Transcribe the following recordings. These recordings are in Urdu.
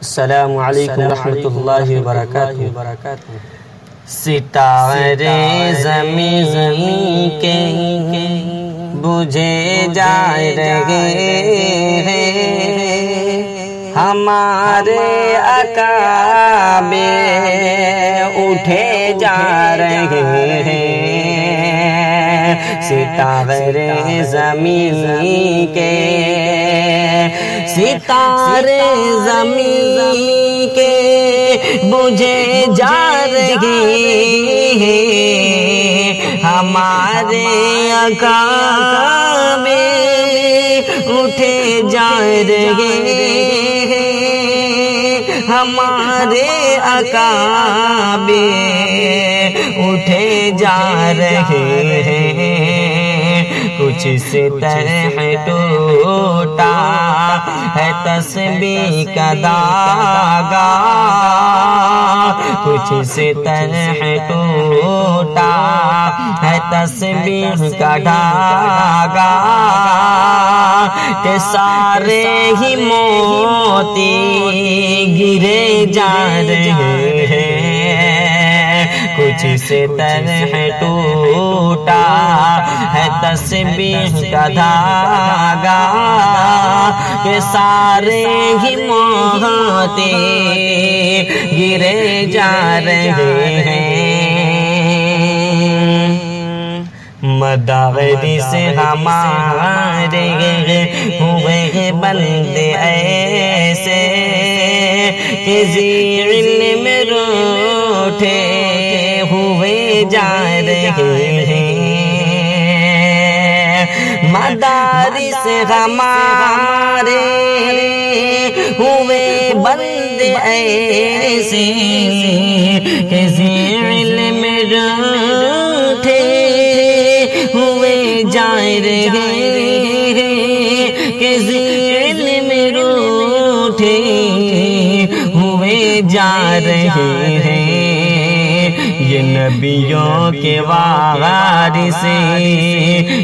السلام علیکم ورحمۃ اللہ وبرکاتہ۔ ستارے زمین کے بجھے جا رہے ہیں، ہمارے اکابے اٹھے جا رہے ہیں۔ ستارے زمین کے، ستارے زمین کے بجھے جا رہے ہیں، ہمارے اکابے اٹھے جا رہے ہیں، ہمارے اکابے اٹھے جا رہے ہیں۔ کچھ سے طرح ٹوٹا ہے تسبیح کا دھاگا، کچھ سے طرح ٹوٹا ہے تسبیح کا دھاگا، کہ سارے ہی موتی گرے جا رہے ہیں۔ کچھ سے طرح ٹوٹا ہے تسبیح کا دھاگا، کہ سارے ہی موتی گرے جا رہے ہیں۔ مدارس ہمارے ہوئے بندے ایسے، کہ ذی علم روٹھے ہوئے جا رہے ہیں۔ مدارس ہمارے ہوئے بندے ایسے، کہ ذی علم روٹھے ہوئے جا رہے ہیں، کہ ذی علم روٹھے ہوئے جا رہے ہیں۔ یہ نبیوں کے وارث،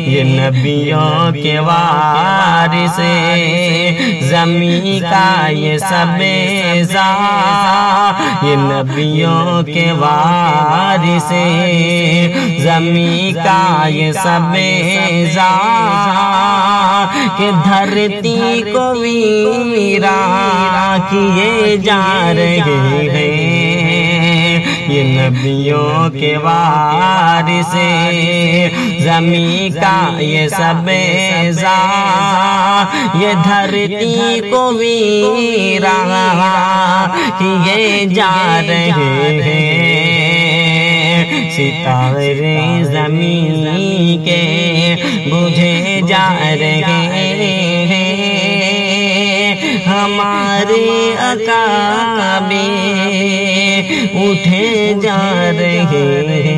یہ نبیوں کے وارث، زمین کا یہ سب یہ نبیوں کے وارث، زمین کا یہ سب کہ دھرتی کو ویران کیے جا رہے ہیں۔ یہ نبیوں کے وارث، زمین کا یہ سب یہ دھرتی کو ویران کیے جا رہے ہیں۔ ستارے زمین کے بجھے جا رہے ہیں، ہمارے اکابے اٹھے جا رہے ہیں۔